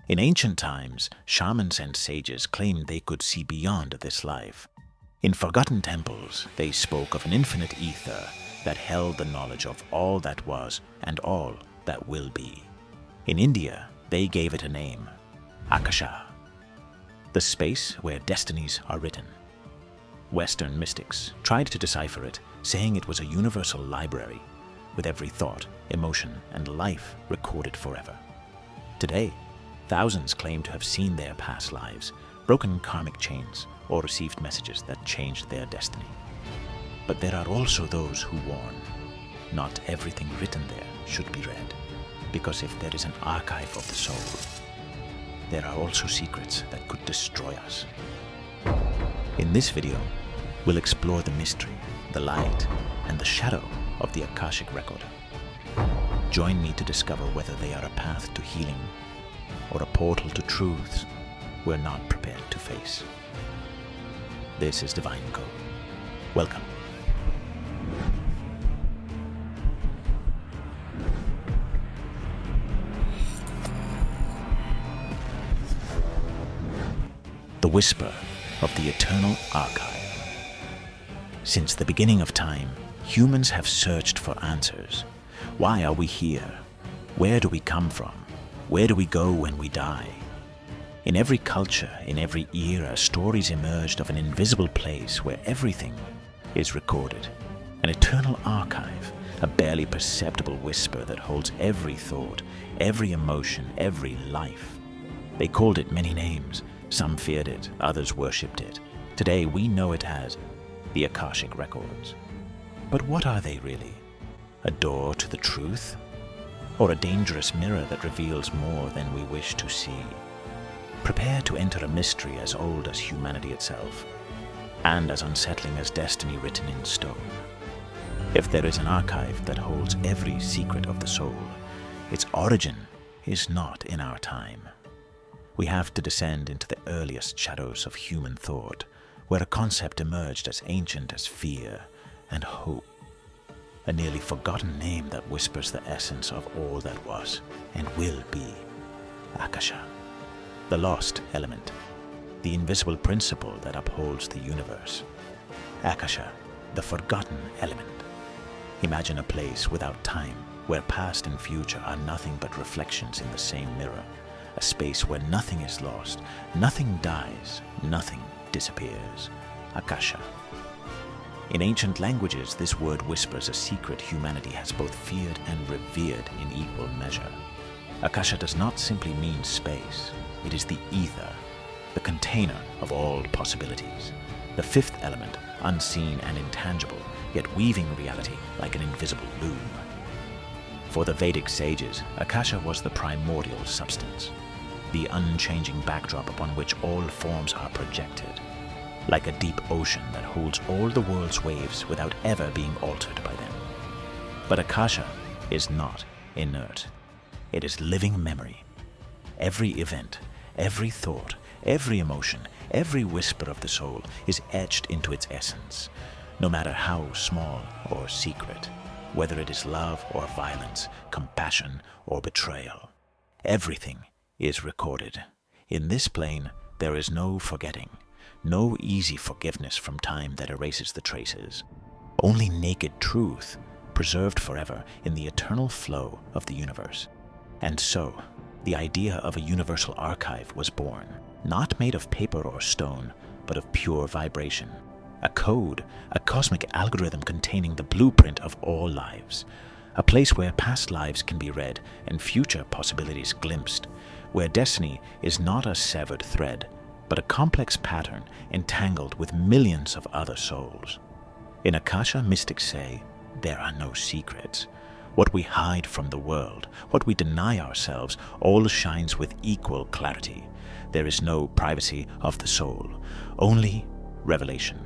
In ancient times, shamans and sages claimed they could see beyond this life. In forgotten temples, they spoke of an infinite ether that held the knowledge of all that was and all that will be. In India, they gave it a name, Akasha, the space where destinies are written. Western mystics tried to decipher it, saying it was a universal library, with every thought, emotion, and life recorded forever. Today, thousands claim to have seen their past lives, broken karmic chains, or received messages that changed their destiny. But there are also those who warn, not everything written there should be read, because if there is an archive of the soul, there are also secrets that could destroy us. In this video, we'll explore the mystery, the light, and the shadow of the Akashic Record. Join me to discover whether they are a path to healing or a portal to truths we're not prepared to face. This is Divine Code. Welcome. The whisper of the eternal archive. Since the beginning of time, humans have searched for answers. Why are we here? Where do we come from? Where do we go when we die? In every culture, in every era, stories emerged of an invisible place where everything is recorded. An eternal archive, a barely perceptible whisper that holds every thought, every emotion, every life. They called it many names. Some feared it, others worshipped it. Today we know it as the Akashic Records. But what are they really? A door to the truth? Or a dangerous mirror that reveals more than we wish to see? Prepare to enter a mystery as old as humanity itself, and as unsettling as destiny written in stone. If there is an archive that holds every secret of the soul, its origin is not in our time. We have to descend into the earliest shadows of human thought, where a concept emerged as ancient as fear and hope. A nearly forgotten name that whispers the essence of all that was and will be. Akasha, the lost element, the invisible principle that upholds the universe. Akasha, the forgotten element. Imagine a place without time, where past and future are nothing but reflections in the same mirror. A space where nothing is lost, nothing dies, nothing disappears. Akasha. In ancient languages, this word whispers a secret humanity has both feared and revered in equal measure. Akasha does not simply mean space. It is the ether, the container of all possibilities. The fifth element, unseen and intangible, yet weaving reality like an invisible loom. For the Vedic sages, Akasha was the primordial substance, the unchanging backdrop upon which all forms are projected, like a deep ocean that holds all the world's waves without ever being altered by them. But Akasha is not inert. It is living memory. Every event, every thought, every emotion, every whisper of the soul is etched into its essence, no matter how small or secret, whether it is love or violence, compassion or betrayal. Everything is recorded. In this plane, there is no forgetting, no easy forgiveness from time that erases the traces. Only naked truth, preserved forever in the eternal flow of the universe. And so, the idea of a universal archive was born, not made of paper or stone, but of pure vibration. A code, a cosmic algorithm containing the blueprint of all lives. A place where past lives can be read and future possibilities glimpsed, where destiny is not a severed thread, but a complex pattern entangled with millions of other souls. In Akasha, mystics say, there are no secrets. What we hide from the world, what we deny ourselves, all shines with equal clarity. There is no privacy of the soul, only revelation.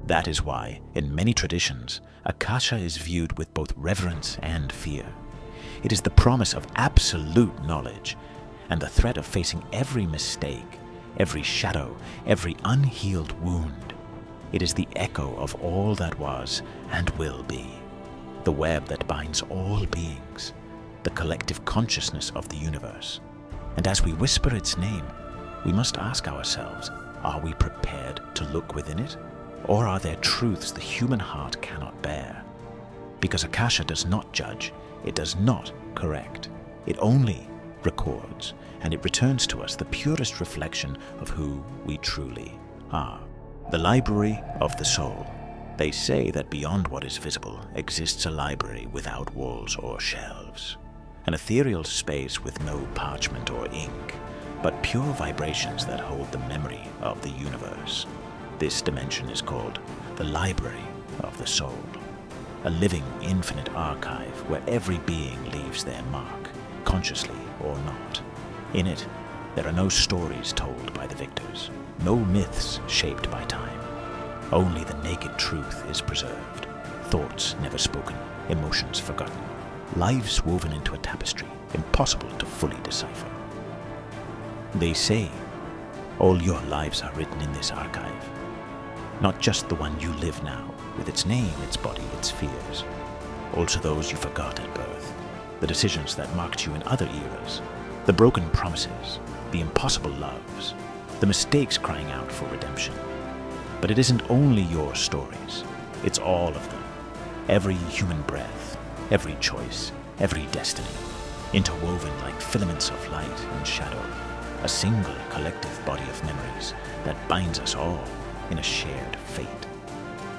That is why, in many traditions, Akasha is viewed with both reverence and fear. It is the promise of absolute knowledge, and the threat of facing every mistake, every shadow, every unhealed wound. It is the echo of all that was and will be, the web that binds all beings, the collective consciousness of the universe. And as we whisper its name, we must ask ourselves, are we prepared to look within it? Or are there truths the human heart cannot bear? Because Akasha does not judge, it does not correct. It only records, and it returns to us the purest reflection of who we truly are. The library of the soul. They say that beyond what is visible exists a library without walls or shelves. An ethereal space with no parchment or ink, but pure vibrations that hold the memory of the universe. This dimension is called the library of the soul, a living, infinite archive where every being leaves their mark, consciously or not. In it, there are no stories told by the victors, no myths shaped by time. Only the naked truth is preserved, thoughts never spoken, emotions forgotten, lives woven into a tapestry impossible to fully decipher. They say all your lives are written in this archive, not just the one you live now, with its name, its body, its fears, also those you forgot at birth, the decisions that marked you in other eras, the broken promises, the impossible loves, the mistakes crying out for redemption. But it isn't only your stories, it's all of them. Every human breath, every choice, every destiny, interwoven like filaments of light and shadow, a single collective body of memories that binds us all in a shared fate.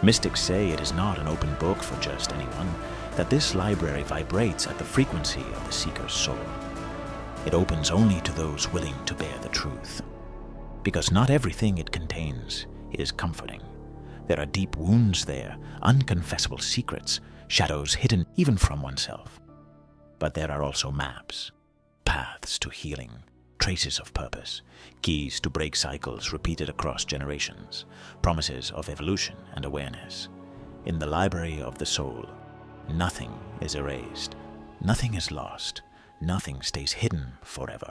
Mystics say it is not an open book for just anyone, that this library vibrates at the frequency of the seeker's soul. It opens only to those willing to bear the truth. Because not everything it contains is comforting. There are deep wounds there, unconfessable secrets, shadows hidden even from oneself. But there are also maps, paths to healing, traces of purpose, keys to break cycles repeated across generations, promises of evolution and awareness. In the library of the soul, nothing is erased, nothing is lost, nothing stays hidden forever.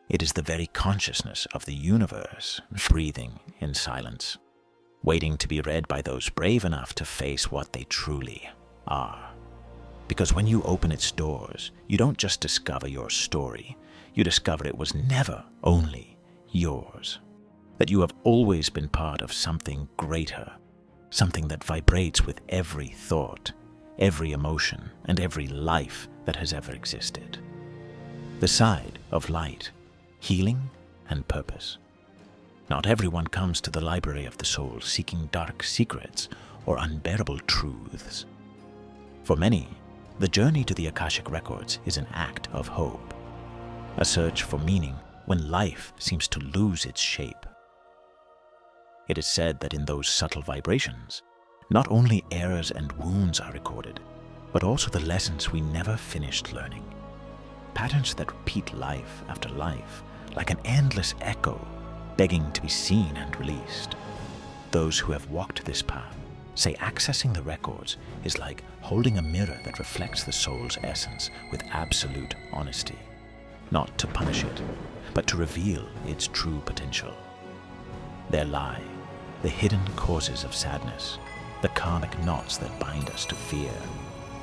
It is the very consciousness of the universe breathing in silence, waiting to be read by those brave enough to face what they truly are. Because when you open its doors, you don't just discover your story, you discover it was never only yours. That you have always been part of something greater, something that vibrates with every thought, every emotion, and every life that has ever existed. The side of light, healing, and purpose. Not everyone comes to the library of the soul seeking dark secrets or unbearable truths. For many, the journey to the Akashic Records is an act of hope, a search for meaning when life seems to lose its shape. It is said that in those subtle vibrations, not only errors and wounds are recorded, but also the lessons we never finished learning. Patterns that repeat life after life, like an endless echo, begging to be seen and released. Those who have walked this path say accessing the records is like holding a mirror that reflects the soul's essence with absolute honesty, not to punish it, but to reveal its true potential. There lie the hidden causes of sadness, the karmic knots that bind us to fear,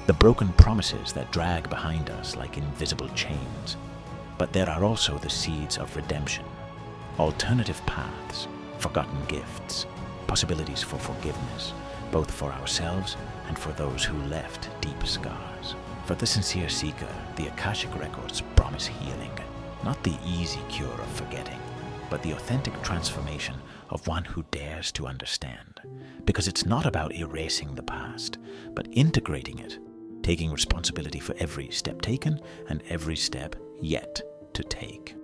the broken promises that drag behind us like invisible chains. But there are also the seeds of redemption, alternative paths, forgotten gifts, possibilities for forgiveness, both for ourselves and for those who left deep scars. For the sincere seeker, the Akashic Records promise healing, not the easy cure of forgetting, but the authentic transformation of one who dares to understand. Because it's not about erasing the past, but integrating it, taking responsibility for every step taken and every step yet to take.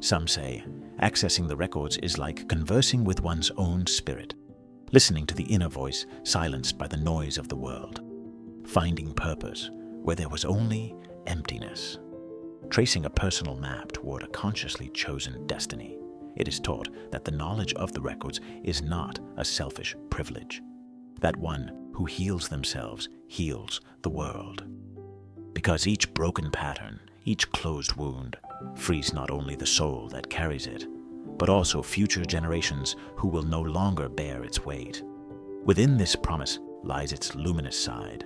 Some say accessing the records is like conversing with one's own spirit, listening to the inner voice silenced by the noise of the world, finding purpose where there was only emptiness, tracing a personal map toward a consciously chosen destiny. It is taught that the knowledge of the records is not a selfish privilege, that one who heals themselves heals the world. Because each broken pattern, each closed wound, frees not only the soul that carries it, but also future generations who will no longer bear its weight. Within this promise lies its luminous side,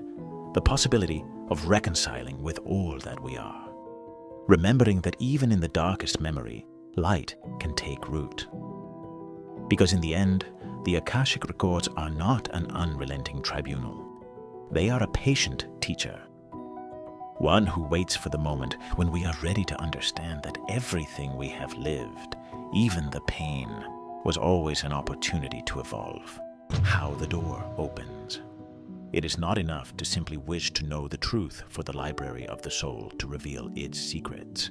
the possibility of reconciling with all that we are. remembering that even in the darkest memory, light can take root. Because in the end, the Akashic Records are not an unrelenting tribunal. They are a patient teacher. One who waits for the moment when we are ready to understand that everything we have lived, even the pain, was always an opportunity to evolve. How the door opens. It is not enough to simply wish to know the truth for the library of the soul to reveal its secrets.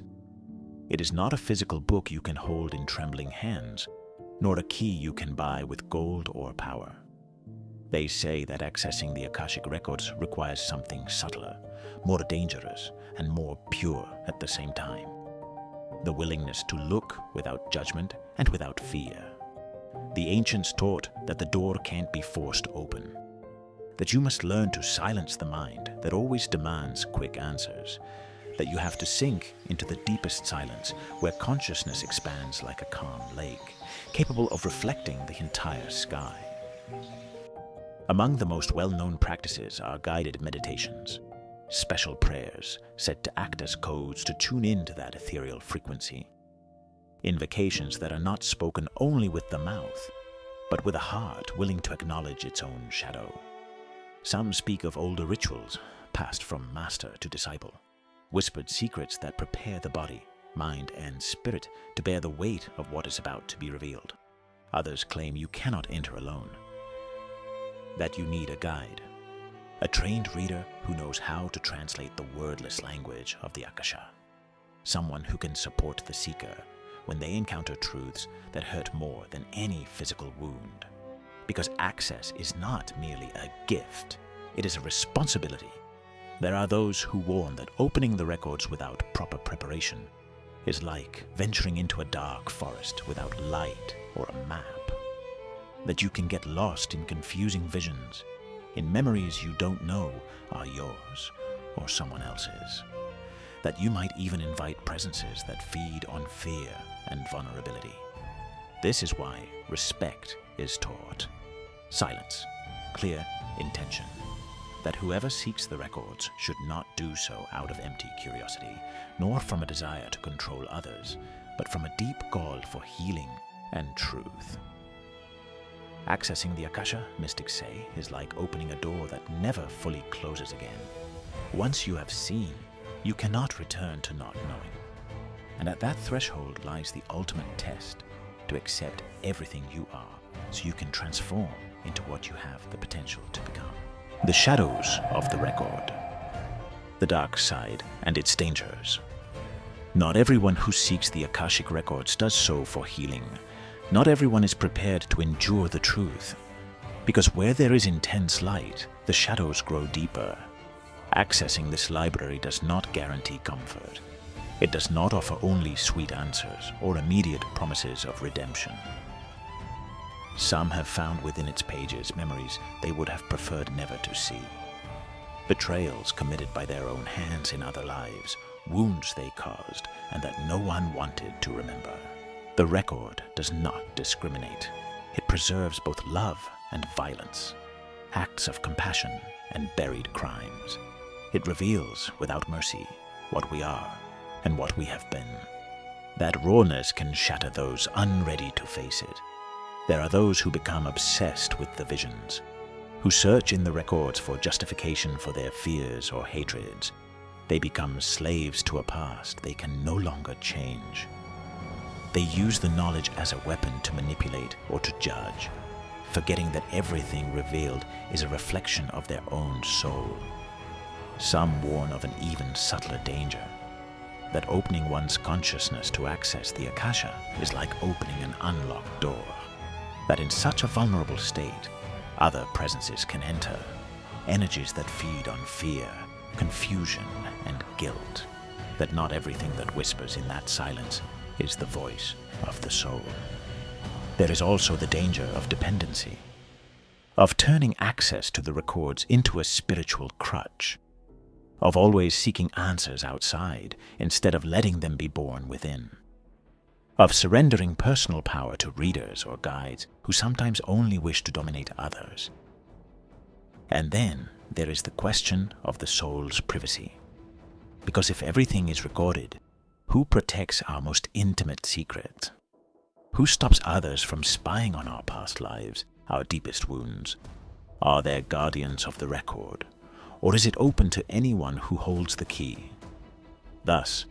It is not a physical book you can hold in trembling hands, nor a key you can buy with gold or power. They say that accessing the Akashic Records requires something subtler, more dangerous, and more pure at the same time. The willingness to look without judgment and without fear. The ancients taught that the door can't be forced open, that you must learn to silence the mind that always demands quick answers, that you have to sink into the deepest silence where consciousness expands like a calm lake, capable of reflecting the entire sky. Among the most well-known practices are guided meditations, special prayers set to act as codes to tune into that ethereal frequency, invocations that are not spoken only with the mouth, but with a heart willing to acknowledge its own shadow. Some speak of older rituals, passed from master to disciple, whispered secrets that prepare the body, mind, and spirit to bear the weight of what is about to be revealed. Others claim you cannot enter alone, that you need a guide, a trained reader who knows how to translate the wordless language of the Akasha, someone who can support the seeker when they encounter truths that hurt more than any physical wound. Because access is not merely a gift, it is a responsibility. There are those who warn that opening the records without proper preparation is like venturing into a dark forest without light or a map. That you can get lost in confusing visions, in memories you don't know are yours or someone else's. That you might even invite presences that feed on fear and vulnerability. This is why respect is taught. Silence, clear intention. That whoever seeks the records should not do so out of empty curiosity, nor from a desire to control others, but from a deep call for healing and truth. Accessing the Akasha, mystics say, is like opening a door that never fully closes again. Once you have seen, you cannot return to not knowing. And at that threshold lies the ultimate test, to accept everything you are, so you can transform into what you have the potential to become. The shadows of the record. The dark side and its dangers. Not everyone who seeks the Akashic Records does so for healing. Not everyone is prepared to endure the truth, because where there is intense light, the shadows grow deeper. Accessing this library does not guarantee comfort. It does not offer only sweet answers or immediate promises of redemption. Some have found within its pages memories they would have preferred never to see. Betrayals committed by their own hands in other lives, wounds they caused, and that no one wanted to remember. The record does not discriminate. It preserves both love and violence, acts of compassion and buried crimes. It reveals, without mercy, what we are and what we have been. That rawness can shatter those unready to face it. There are those who become obsessed with the visions, who search in the records for justification for their fears or hatreds. They become slaves to a past they can no longer change. They use the knowledge as a weapon to manipulate or to judge, forgetting that everything revealed is a reflection of their own soul. Some warn of an even subtler danger, that opening one's consciousness to access the Akasha is like opening an unlocked door, that in such a vulnerable state, other presences can enter, energies that feed on fear, confusion, and guilt, that not everything that whispers in that silence is the voice of the soul. There is also the danger of dependency, of turning access to the records into a spiritual crutch, of always seeking answers outside instead of letting them be born within, of surrendering personal power to readers or guides who sometimes only wish to dominate others. And then there is the question of the soul's privacy, because if everything is recorded, Who protects our most intimate secrets? Who stops others from spying on our past lives, our deepest wounds? Are there guardians of the record, or is it open to anyone who holds the key? Thus,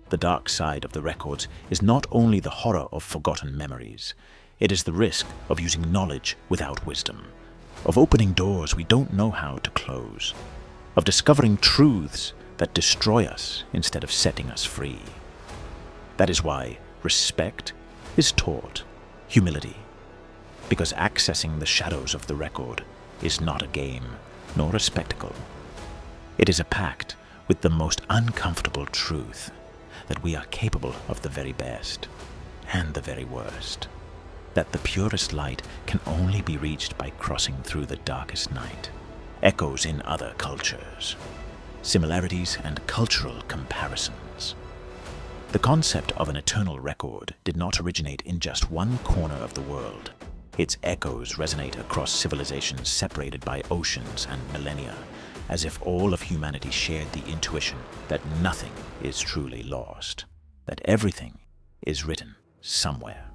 the dark side of the records is not only the horror of forgotten memories, it is the risk of using knowledge without wisdom, of opening doors we don't know how to close, of discovering truths that destroy us instead of setting us free. That is why respect is taught, humility, because accessing the shadows of the record is not a game, nor a spectacle. It is a pact with the most uncomfortable truth that we are capable of the very best and the very worst, that the purest light can only be reached by crossing through the darkest night. Echoes in other cultures, similarities and cultural comparisons. The concept of an eternal record did not originate in just one corner of the world. Its echoes resonate across civilizations separated by oceans and millennia, as if all of humanity shared the intuition that nothing is truly lost, that everything is written somewhere.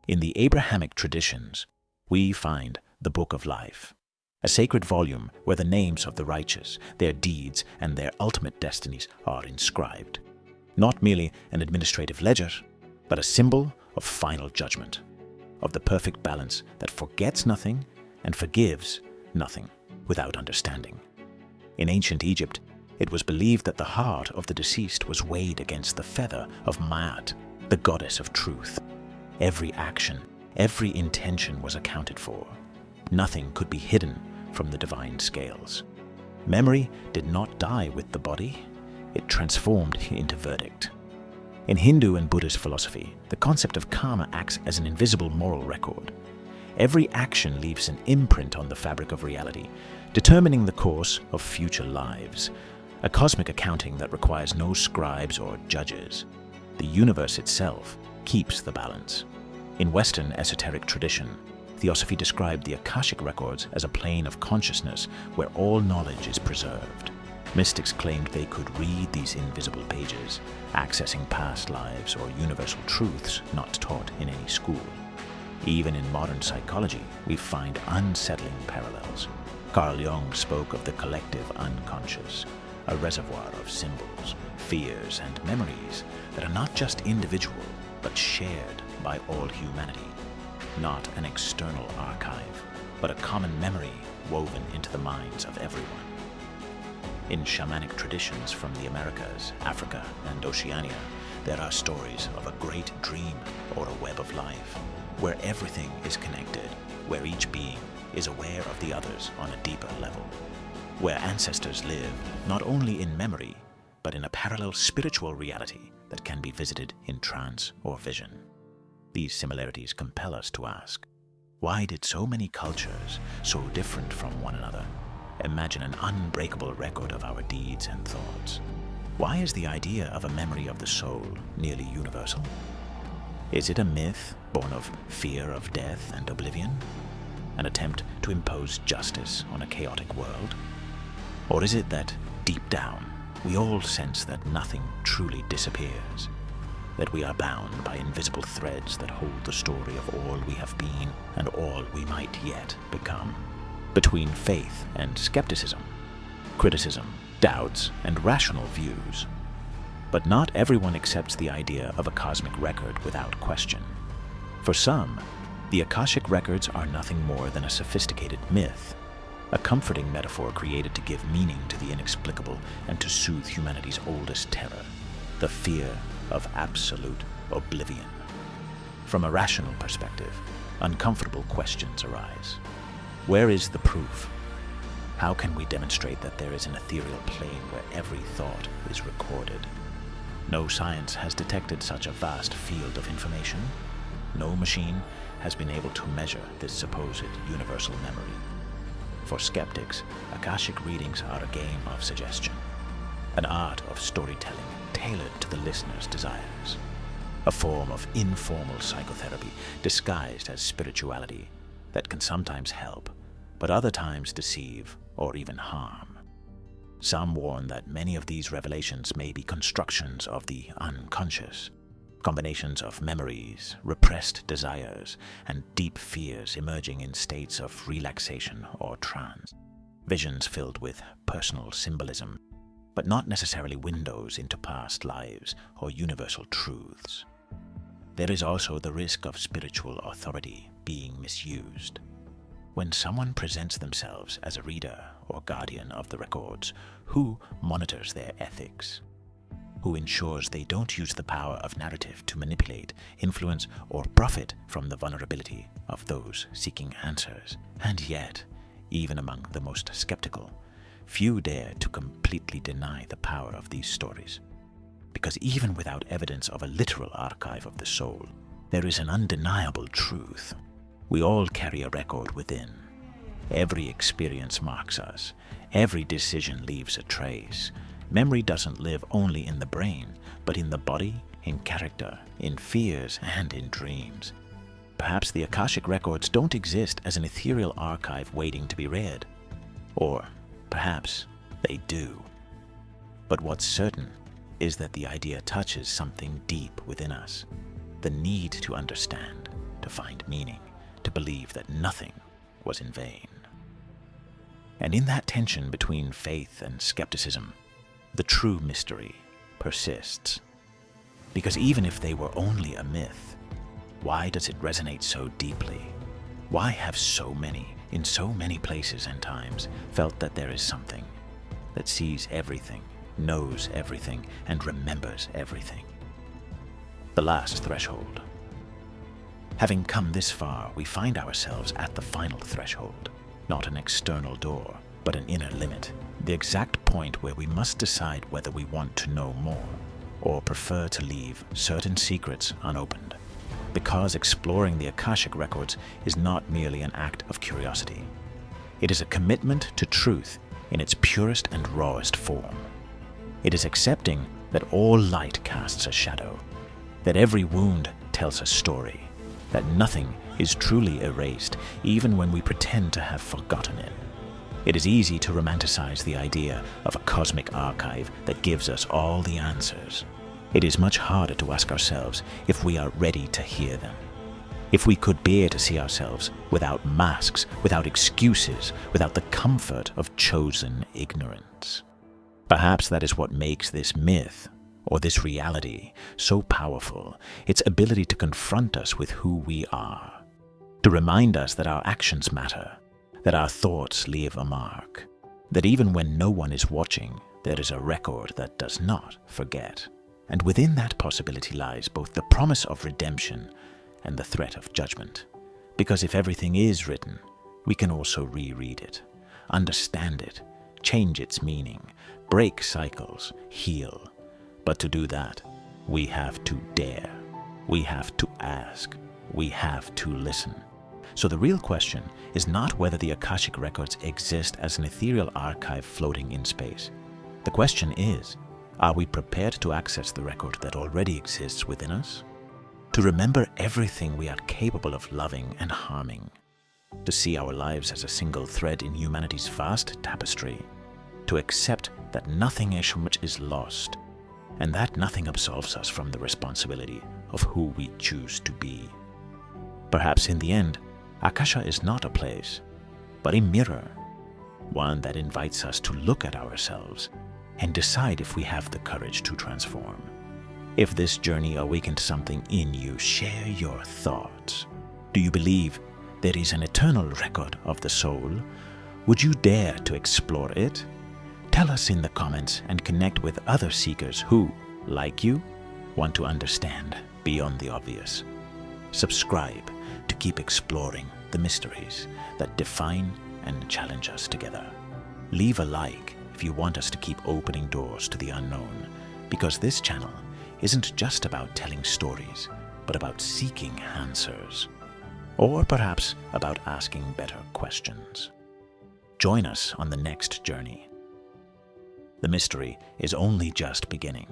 In the Abrahamic traditions, we find the Book of Life, a sacred volume where the names of the righteous, their deeds, and their ultimate destinies are inscribed. Not merely an administrative ledger, but a symbol of final judgment, of the perfect balance that forgets nothing and forgives nothing without understanding. In ancient Egypt, it was believed that the heart of the deceased was weighed against the feather of Maat, the goddess of truth. Every action, every intention was accounted for. Nothing could be hidden from the divine scales. Memory did not die with the body, it transformed into verdict. In Hindu and Buddhist philosophy, the concept of karma acts as an invisible moral record. Every action leaves an imprint on the fabric of reality, determining the course of future lives, a cosmic accounting that requires no scribes or judges. The universe itself keeps the balance. In Western esoteric tradition, Theosophy described the Akashic Records as a plane of consciousness where all knowledge is preserved. Mystics claimed they could read these invisible pages, accessing past lives or universal truths not taught in any school. Even in modern psychology, we find unsettling parallels. Carl Jung spoke of the collective unconscious, a reservoir of symbols, fears, and memories that are not just individual, but shared by all humanity. Not an external archive, but a common memory woven into the minds of everyone. In shamanic traditions from the Americas, Africa, and Oceania, there are stories of a great dream or a web of life, where everything is connected, where each being is aware of the others on a deeper level, where ancestors live not only in memory, but in a parallel spiritual reality that can be visited in trance or vision. These similarities compel us to ask, why did so many cultures, so different from one another, imagine an unbreakable record of our deeds and thoughts? Why is the idea of a memory of the soul nearly universal? Is it a myth born of fear of death and oblivion? An attempt to impose justice on a chaotic world? Or is it that, deep down, we all sense that nothing truly disappears, that we are bound by invisible threads that hold the story of all we have been and all we might yet become? Between faith and skepticism, criticism, doubts, and rational views. But not everyone accepts the idea of a cosmic record without question. For some, the Akashic Records are nothing more than a sophisticated myth, a comforting metaphor created to give meaning to the inexplicable and to soothe humanity's oldest terror, the fear of absolute oblivion. From a rational perspective, uncomfortable questions arise. Where is the proof? How can we demonstrate that there is an ethereal plane where every thought is recorded? No science has detected such a vast field of information. No machine has been able to measure this supposed universal memory. For skeptics, Akashic readings are a game of suggestion, an art of storytelling tailored to the listener's desires, a form of informal psychotherapy disguised as spirituality that can sometimes help, but other times deceive or even harm. Some warn that many of these revelations may be constructions of the unconscious, combinations of memories, repressed desires, and deep fears emerging in states of relaxation or trance. Visions filled with personal symbolism, but not necessarily windows into past lives or universal truths. There is also the risk of spiritual authority being misused. When someone presents themselves as a reader or guardian of the records, who monitors their ethics? Who ensures they don't use the power of narrative to manipulate, influence, or profit from the vulnerability of those seeking answers? And yet, even among the most skeptical, few dare to completely deny the power of these stories. Because even without evidence of a literal archive of the soul, there is an undeniable truth. We all carry a record within. Every experience marks us. Every decision leaves a trace. Memory doesn't live only in the brain, but in the body, in character, in fears, and in dreams. Perhaps the Akashic Records don't exist as an ethereal archive waiting to be read. Or perhaps they do. But what's certain is that the idea touches something deep within us. The need to understand, to find meaning, to believe that nothing was in vain. And in that tension between faith and skepticism, the true mystery persists. Because even if they were only a myth, why does it resonate so deeply? Why have so many, in so many places and times, felt that there is something that sees everything, knows everything, and remembers everything? The last threshold. Having come this far, we find ourselves at the final threshold, not an external door, but an inner limit, the exact point where we must decide whether we want to know more or prefer to leave certain secrets unopened. Because exploring the Akashic Records is not merely an act of curiosity. It is a commitment to truth in its purest and rawest form. It is accepting that all light casts a shadow, that every wound tells a story, that nothing is truly erased even when we pretend to have forgotten it. It is easy to romanticize the idea of a cosmic archive that gives us all the answers. It is much harder to ask ourselves if we are ready to hear them. If we could bear to see ourselves without masks, without excuses, without the comfort of chosen ignorance. Perhaps that is what makes this myth, or this reality, so powerful, its ability to confront us with who we are, to remind us that our actions matter, that our thoughts leave a mark, that even when no one is watching, there is a record that does not forget. And within that possibility lies both the promise of redemption and the threat of judgment. Because if everything is written, we can also reread it, understand it, change its meaning, break cycles, heal. But to do that, we have to dare, we have to ask, we have to listen. So the real question is not whether the Akashic Records exist as an ethereal archive floating in space. The question is, are we prepared to access the record that already exists within us? To remember everything we are capable of loving and harming? To see our lives as a single thread in humanity's vast tapestry? To accept that nothing is lost, and that nothing absolves us from the responsibility of who we choose to be? Perhaps in the end, Akasha is not a place, but a mirror, one that invites us to look at ourselves and decide if we have the courage to transform. If this journey awakened something in you, share your thoughts. Do you believe there is an eternal record of the soul? Would you dare to explore it? Tell us in the comments and connect with other seekers who, like you, want to understand beyond the obvious. Subscribe to keep exploring the mysteries that define and challenge us together. Leave a like if you want us to keep opening doors to the unknown, because this channel isn't just about telling stories, but about seeking answers. Or perhaps about asking better questions. Join us on the next journey. The mystery is only just beginning.